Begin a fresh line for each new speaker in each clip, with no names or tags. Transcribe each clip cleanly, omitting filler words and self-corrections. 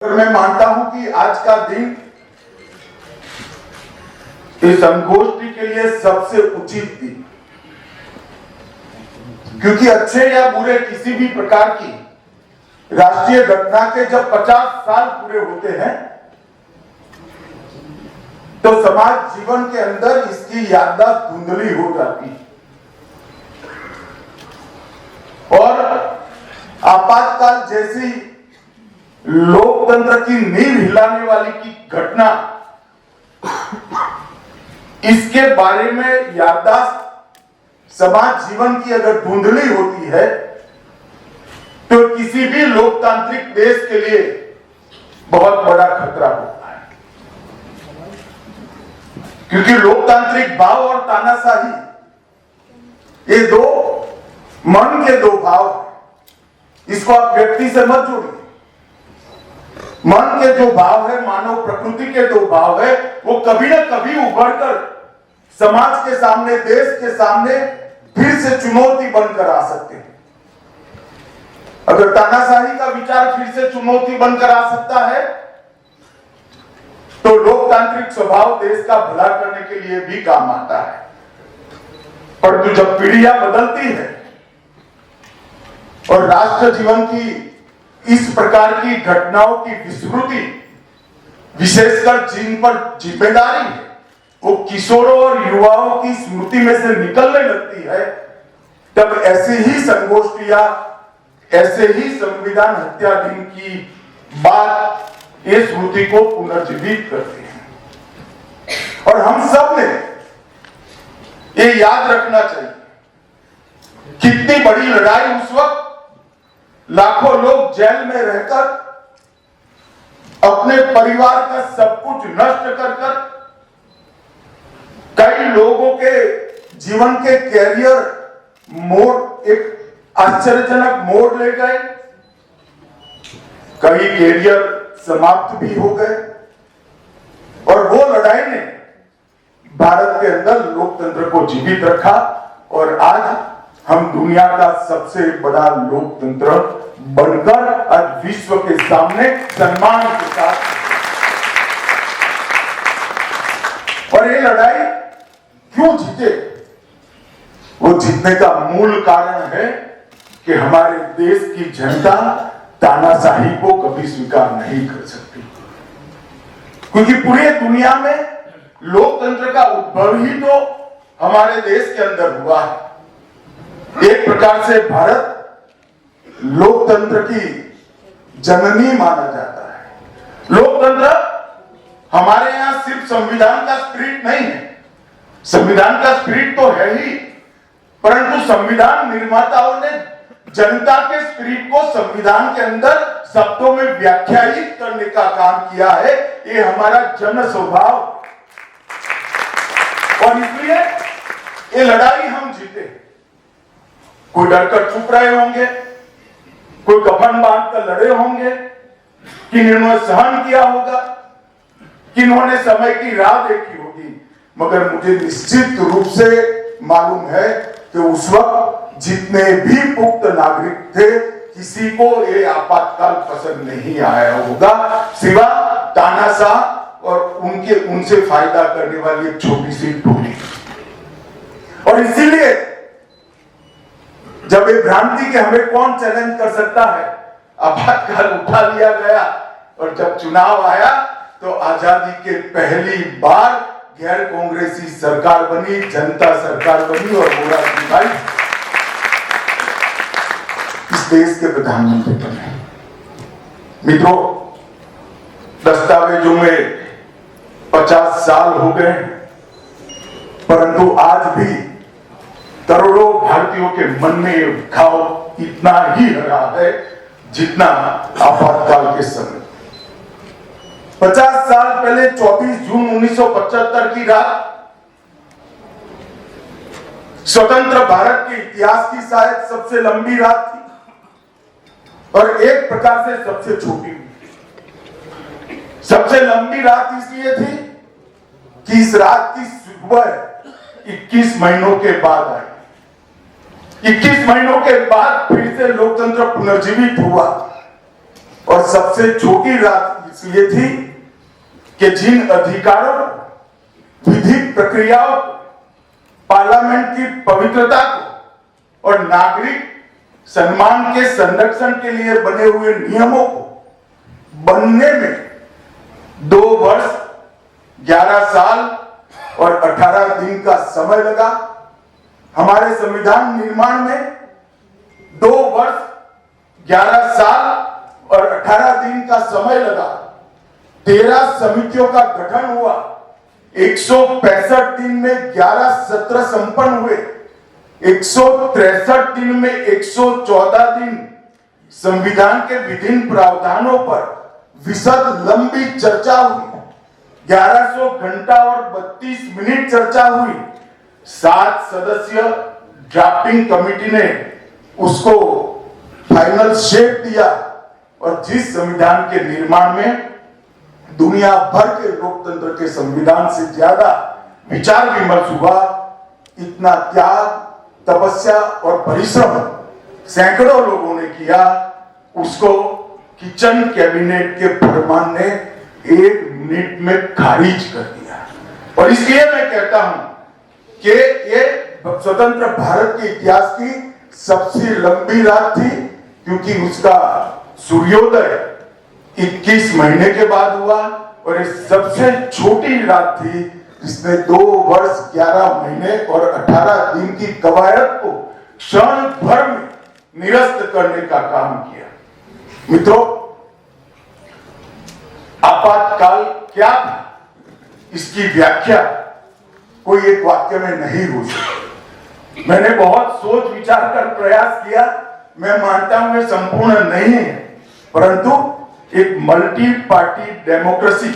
मैं मानता हूं कि आज का दिन इस संगोष्ठी के लिए सबसे उचित दिन, क्योंकि अच्छे या बुरे किसी भी प्रकार की राष्ट्रीय घटना के जब 50 साल पूरे होते हैं तो समाज जीवन के अंदर इसकी याददाश्त धुंधली हो जाती है और आपातकाल जैसी लोकतंत्र की नींव हिलाने वाली की घटना, इसके बारे में याददाश्त समाज जीवन की अगर धुंधली होती है तो किसी भी लोकतांत्रिक देश के लिए बहुत बड़ा खतरा होता है, क्योंकि लोकतांत्रिक भाव और तानाशाही ये दो मन के दो भाव, इसको आप व्यक्ति से मत जोड़िए। मन के जो भाव है, मानव प्रकृति के दो भाव है, वो कभी ना कभी उभरकर समाज के सामने, देश के सामने फिर से चुनौती बनकर आ सकते हैं। अगर तानाशाही का विचार फिर से चुनौती बनकर आ सकता है तो लोकतांत्रिक स्वभाव देश का भला करने के लिए भी काम आता है। परंतु जब पीढ़ियां बदलती है और राष्ट्र जीवन की इस प्रकार की घटनाओं की विस्मृति, विशेषकर जिन पर जिम्मेदारी है, वो किशोरों और युवाओं की स्मृति में से निकलने लगती है, तब ऐसी ही संगोष्ठियां, ऐसे ही संविधान हत्या दिन की बात ये स्मृति को पुनर्जीवित करते हैं। और हम सब ने ये याद रखना चाहिए, कितनी बड़ी लड़ाई उस वक्त लाखों लोग जेल में रहकर अपने परिवार का सब कुछ नष्ट कर कर, कई लोगों के जीवन के कैरियर मोड़ एक आश्चर्यजनक मोड़ ले गए, कई कैरियर समाप्त भी हो गए। और वो लड़ाई ने भारत के अंदर लोकतंत्र को जीवित रखा और आज हम दुनिया का सबसे बड़ा लोकतंत्र बनकर आज विश्व के सामने सम्मान के साथ, और ये लड़ाई क्यों जीते, वो जीतने का मूल कारण है कि हमारे देश की जनता तानाशाही को कभी स्वीकार नहीं कर सकती, क्योंकि पूरी दुनिया में लोकतंत्र का उद्भव ही तो हमारे देश के अंदर हुआ है। एक प्रकार से भारत लोकतंत्र की जननी माना जाता है। लोकतंत्र हमारे यहां सिर्फ संविधान का स्पिरिट नहीं है, संविधान का स्पिरिट तो है ही, परंतु संविधान निर्माताओं ने जनता के स्पिरिट को संविधान के अंदर शब्दों में व्याख्यायित करने का काम किया है। ये हमारा जन स्वभाव, और इसलिए ये लड़ाई हम जीते। कोई डरकर चुप रहे होंगे, कोई कफन बांधकर लड़े होंगे, किन्होंने सहन किया होगा, किन्होंने समय की राह देखी होगी, मगर मुझे निश्चित रूप से मालूम है कि उस वक्त जितने भी पुख्त नागरिक थे, किसी को ये आपातकाल पसंद नहीं आया होगा, सिवा तानाशाह और उनसे फायदा करने वाली एक छोटी सी टोली। और इसीलिए जब ये भ्रांति के हमें कौन चैलेंज कर सकता है, आपातकाल उठा लिया गया, और जब चुनाव आया तो आजादी के पहली बार गैर कांग्रेसी सरकार बनी, जनता सरकार बनी, और मोरारजी भाई इस देश के प्रधानमंत्री बने। मित्रों, दस्तावेजों में 50 साल हो गए, परंतु आज भी करोड़ों भारतीयों के मन में ये घाव इतना ही रहा है जितना आपातकाल के समय। 50 साल पहले 24 जून 1975 की रात स्वतंत्र भारत के इतिहास की शायद सबसे लंबी रात थी, और एक प्रकार से सबसे छोटी भी। सबसे लंबी रात इसलिए थी कि इस रात की सुबह 21 महीनों के बाद आई। 21 महीनों के बाद फिर से लोकतंत्र पुनर्जीवित हुआ, और सबसे छोटी रात इसलिए थी कि जिन अधिकारों, विधिक प्रक्रियाओं, पार्लियामेंट की पवित्रता को और नागरिक सम्मान के संरक्षण के लिए बने हुए नियमों को बनने में 2 वर्ष 11 साल और 18 दिन का समय लगा। हमारे संविधान निर्माण में 2 वर्ष 11 साल और 18 दिन का समय लगा। 13 समितियों का गठन हुआ। 165 दिन में 11 सत्र संपन्न हुए। 163 दिन में 114 दिन संविधान के विभिन्न प्रावधानों पर विशद लंबी चर्चा हुई। 1100 घंटा और 32 मिनट चर्चा हुई। 7 सदस्यीय ड्राफ्टिंग कमेटी ने उसको फाइनल शेप दिया और जिस संविधान के निर्माण में दुनिया भर के लोकतंत्र के संविधान से ज्यादा विचार विमर्श हुआ, इतना त्याग, तपस्या और परिश्रम सैकड़ों लोगों ने किया, उसको किचन कैबिनेट के फरमान ने 1 मिनट में खारिज कर दिया। और इसलिए मैं कहता हूं कि ये स्वतंत्र भारत के इतिहास की सबसे लंबी रात थी, क्योंकि उसका सूर्योदय 21 महीने के बाद हुआ और ये सबसे छोटी रात थी जिसने 2 वर्ष 11 महीने और 18 दिन की कवायद को क्षण भर में निरस्त करने का काम किया। मित्रों, आपातकाल क्या था, इसकी व्याख्या कोई एक वाक्य में नहीं हो सकती। मैंने बहुत सोच विचार कर प्रयास किया। मैं मानता हूं ये संपूर्ण नहीं है, परंतु एक मल्टी पार्टी डेमोक्रेसी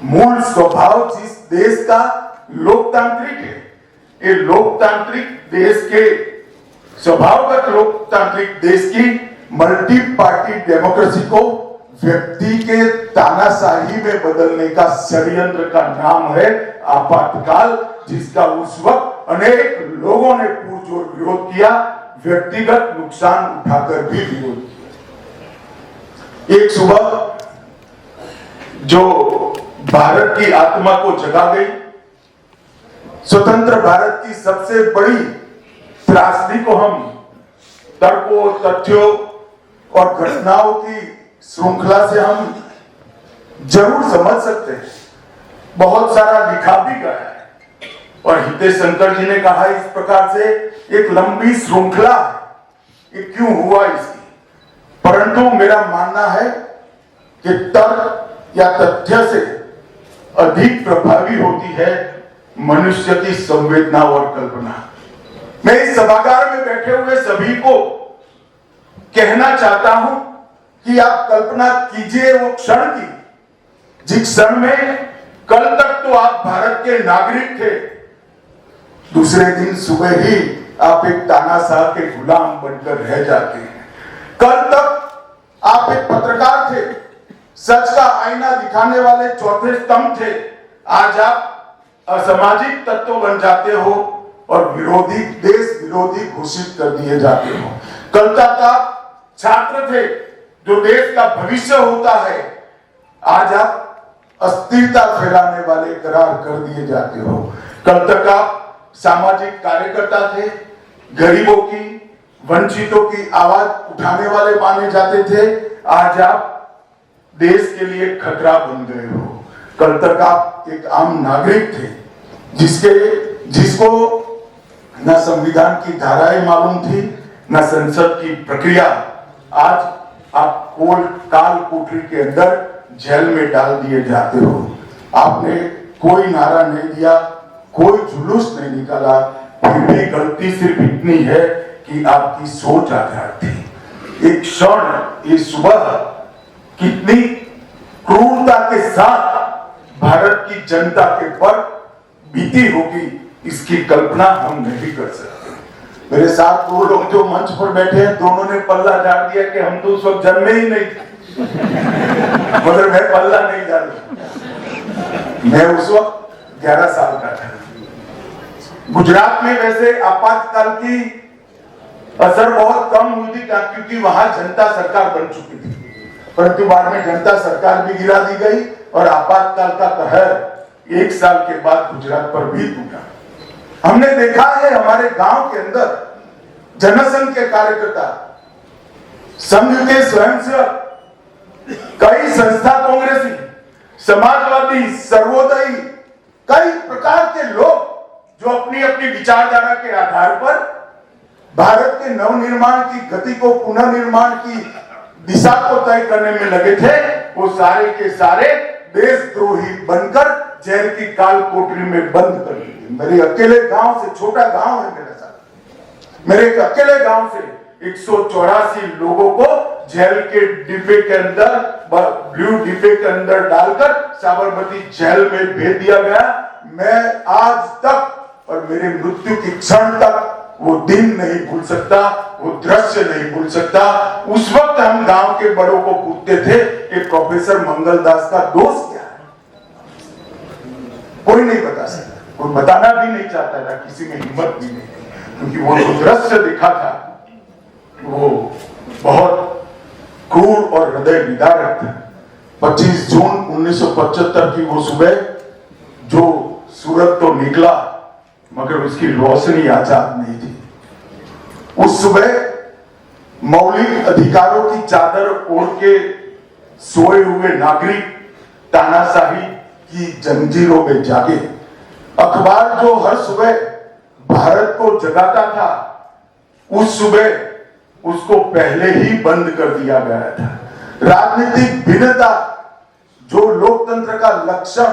मूल स्वभाव जिस देश का लोकतांत्रिक है, ये लोकतांत्रिक देश के स्वभावगत लोकतांत्रिक देश की मल्टी पार्टी डेमोक्रेसी को व्यक्ति के तानाशाही में बदलने का षड्यंत्र का नाम है आपातकाल, जिसका उस वक्त अनेक लोगों ने पुरजोर विरोध किया, व्यक्तिगत नुकसान उठाकर भी विरोध किया। एक सुबह जो भारत की आत्मा को जगा गई, स्वतंत्र भारत की सबसे बड़ी त्रासदी को हम तर्कों, तथ्यों और घटनाओं की श्रृंखला से हम जरूर समझ सकते हैं। बहुत सारा लिखा भी गया है और हितेश शंकर जी ने कहा इस प्रकार से एक लंबी श्रृंखला है, ये क्यों हुआ इसकी। परंतु मेरा मानना है कि तर्क या तथ्य से अधिक प्रभावी होती है मनुष्य की संवेदना और कल्पना। मैं इस सभागार में बैठे हुए सभी को कहना चाहता हूं कि आप कल्पना कीजिए वो क्षण की, जिस क्षण में कल तक तो आप भारत के नागरिक थे, दूसरे दिन सुबह ही आप एक तानाशाह के गुलाम बनकर रह जाते हैं। कल तक आप एक पत्रकार थे, सच का आईना दिखाने वाले चौथे स्तंभ थे, आज आप असामाजिक तत्व बन जाते हो और विरोधी, देश विरोधी घोषित कर दिए जाते हो। कल तक आप छात्र थे जो देश का भविष्य होता है, आज आप अस्थिरता फैलाने वाले करार कर दिए जाते हो। कल तक आप सामाजिक कार्यकर्ता थे, गरीबों की, वंचितों की आवाज उठाने वाले माने जाते थे, आज आप देश के लिए खतरा बन गए हो। कल तक आप एक आम नागरिक थे जिसको न संविधान की धाराएं मालूम थी, न संसद की प्रक्रिया। आज आप काल कोठरी के अंदर जेल में डाल दिए जाते हो। आपने कोई नारा नहीं दिया, कोई जुलूस नहीं निकाला, फिर भी गलती सिर्फ इतनी है कि आपकी सोच आजाद थी। एक क्षण, ये सुबह कितनी क्रूरता के साथ भारत की जनता के पर बीती होगी, इसकी कल्पना हम नहीं कर सकते। मेरे साथ 2 लोग जो मंच पर बैठे हैं, दोनों ने पल्ला झाड़ दिया कि हम तो उस वक्त जन्मे ही नहीं थे। मगर मैं पल्ला नहीं झाड़ू, मैं उस वक्त 11 साल का था। गुजरात में वैसे आपातकाल की असर बहुत कम हुई थी, क्योंकि वहां जनता सरकार बन चुकी थी। परंतु बाद में जनता सरकार भी गिरा दी गई और आपातकाल का कहर 1 साल के बाद गुजरात पर भी टूटा। हमने देखा है हमारे गांव के अंदर जनसंघ के कार्यकर्ता, संघ के स्वयंसेवक, कई संस्था कांग्रेसी, समाजवादी, सर्वोदयी, कई प्रकार के लोग जो अपनी अपनी विचारधारा के आधार पर भारत के नवनिर्माण की गति को, पुनर्निर्माण की दिशा को तय करने में लगे थे, वो सारे के सारे देशद्रोही बनकर जेल की काल कोठरी में बंद कर दिए। मेरे अकेले गांव से, छोटा गांव है मेरे साथ, मेरे एक अकेले गांव से 184 लोगों को जेल के डिब्बे के अंदर, ब्लू डिब्बे के अंदर डालकर साबरमती जेल में भेज दिया गया। मैं आज तक और मेरे मृत्यु की क्षण तक वो दिन नहीं भूल सकता, वो दृश्य नहीं भूल सकता। उस वक्त हम गांव के बड़ों को पूछते थे कि प्रोफेसर मंगलदास का दोष क्या है, कोई नहीं बता सकता, कोई बताना भी नहीं चाहता था, किसी में हिम्मत भी नहीं, क्योंकि वो जो दृश्य दिखा था वो बहुत क्रूर और हृदय विदारक था। 25 जून 1975 की वो सुबह जो सूरज तो निकला मगर उसकी रोशनी आजाद नहीं थी। उस सुबह मौलिक अधिकारों की चादर ओढ़ के सोए हुए नागरिक तानाशाही की जंजीरों में जागे। अखबार जो हर सुबह भारत को जगाता था, उस सुबह उसको पहले ही बंद कर दिया गया था। राजनीतिक भिन्नता जो लोकतंत्र का लक्षण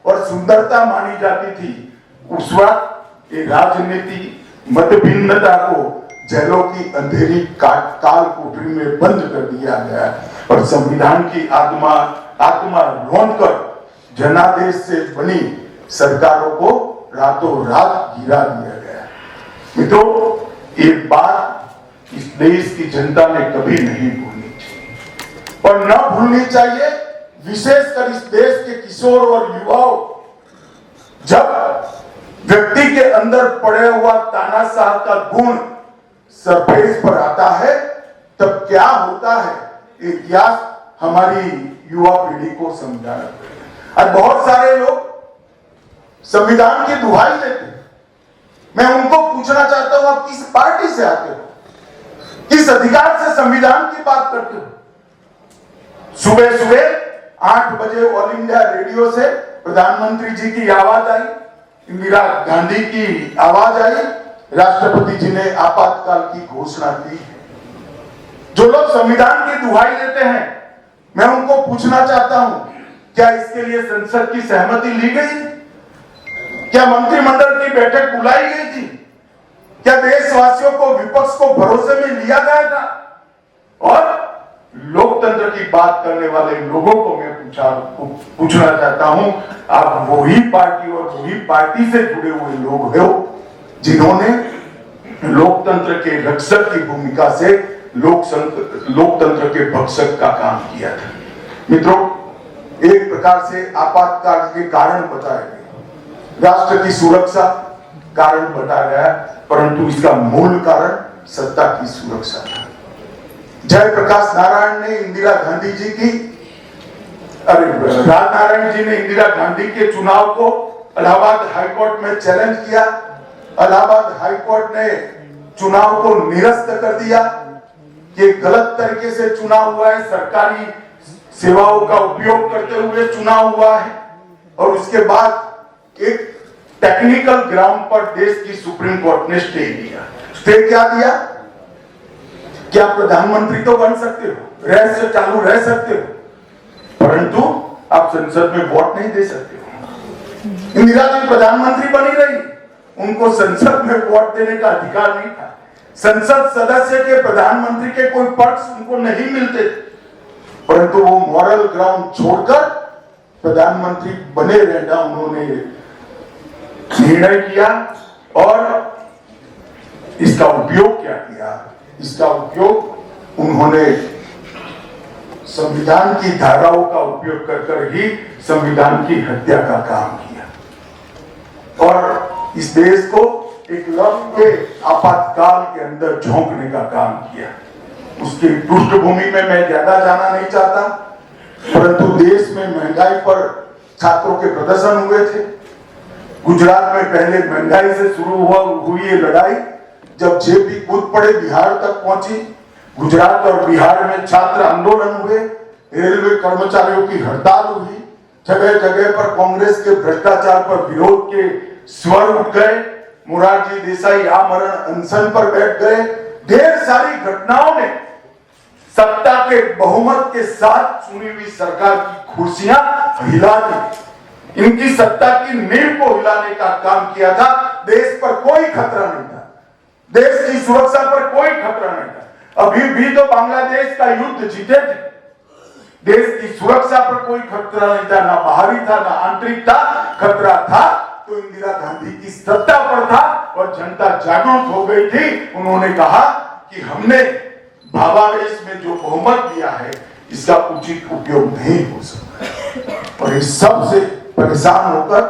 और सुंदरता मानी जाती थी, उस वक्त ये राजनीति मत भिन्नता को जेलों की अंधेरी काल कोठरी में बंद कर दिया गया और संविधान की आत्मा रौंदकर जनादेश से बनी सरकारों को रातों रात गिरा दिया गया। मित्रों, एक बात इस देश की जनता ने कभी नहीं भूलनी चाहिए और न भूलनी चाहिए, विशेषकर इस देश के किशोर और युवाओं। जब व्यक्ति के अंदर पड़े हुआ तानाशाह का गुण सरफेस पर आता है, तब क्या होता है इतिहास हमारी युवा पीढ़ी को समझाना पड़ेगा। आज बहुत सारे लोग संविधान की दुहाई देते हैं। मैं उनको पूछना चाहता हूं, आप किस पार्टी से आते हो, किस अधिकार से संविधान की बात करते हो? सुबह सुबह 8 बजे ऑल इंडिया रेडियो से प्रधानमंत्री जी की आवाज आई, इंदिरा गांधी की आवाज आई, राष्ट्रपति जी ने आपातकाल की घोषणा की। जो लोग संविधान की दुहाई देते हैं, मैं उनको पूछना चाहता हूं, क्या इसके लिए संसद की सहमति ली गई? क्या मंत्रिमंडल की बैठक बुलाई गई थी? क्या देशवासियों को, विपक्ष को भरोसे में लिया गया था? और लोकतंत्र की बात करने वाले लोगों को मैं पूछना चाहता हूं, आप वही पार्टी और वही पार्टी से जुड़े हुए लोग हो जिन्होंने लोकतंत्र के रक्षक की भूमिका से लोकतंत्र के भक्षक का काम किया था। मित्रों, एक प्रकार से आपातकाल के कारण बताए गए, राष्ट्र की सुरक्षा कारण बताया गया, परंतु इसका मूल कारण सत्ता की सुरक्षा था। जयप्रकाश नारायण ने इंदिरा गांधी जी की, राजनारायण जी ने इंदिरा गांधी के चुनाव को इलाहाबाद हाईकोर्ट में चैलेंज किया। इलाहाबाद हाईकोर्ट ने चुनाव को निरस्त कर दिया कि गलत तरीके से चुनाव हुआ है, सरकारी सेवाओं का उपयोग करते हुए चुनाव हुआ है। और उसके बाद एक टेक्निकल ग्राउंड पर देश की सुप्रीम कोर्ट ने स्टे दिया। स्टे क्या दिया? क्या प्रधानमंत्री तो बन सकते हो, चालू रह सकते हो, परंतु आप संसद में वोट नहीं दे सकते हो। इंदिरा जी प्रधानमंत्री बनी रही, उनको संसद में वोट देने का अधिकार नहीं था। संसद सदस्य के, प्रधानमंत्री के कोई पक्ष उनको नहीं मिलते, परंतु वो मॉरल ग्राउंड छोड़कर प्रधानमंत्री बने रहना उन्होंने निर्णय किया। और इसका उपयोग क्या किया? इसका उपयोग उन्होंने संविधान की धाराओं का उपयोग कर ही संविधान की हत्या का काम किया और इस देश को एक लंबे आपातकाल के अंदर झोंकने का काम किया। उसकी पृष्ठभूमि में मैं ज्यादा जाना नहीं चाहता, परंतु देश में महंगाई पर छात्रों के प्रदर्शन हुए थे। गुजरात में पहले महंगाई से शुरू हुई ये लड़ाई जब जेपी कूद पड़े, बिहार तक पहुंची। गुजरात और बिहार में छात्र आंदोलन हुए, रेलवे कर्मचारियों की हड़ताल हुई, जगह जगह पर कांग्रेस के भ्रष्टाचार पर विरोध के स्वर उठ गए। मोरारजी देसाई आमरण अनशन पर बैठ गए। ढेर सारी घटनाओं ने सत्ता के बहुमत के साथ चुनी हुई सरकार की कुर्सियां हिला दी। इनकी सत्ता की नींव को हिलाने का काम किया था। देश पर कोई खतरा नहीं था, देश की सुरक्षा पर कोई खतरा नहीं था। अभी भी तो बांग्लादेश का युद्ध जीते थे, देश की सुरक्षा पर कोई खतरा नहीं था, ना बाहरी था ना आंतरिक था। खतरा था तो इंदिरा गांधी की सत्ता पर था और जनता जागरूक हो गई थी। उन्होंने कहा कि हमने भावावेश में जो बहुमत दिया है इसका उचित उपयोग नहीं हो सकता, और इस सब से परेशान होकर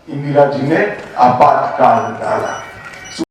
इंदिरा जी ने आपातकाल डाला।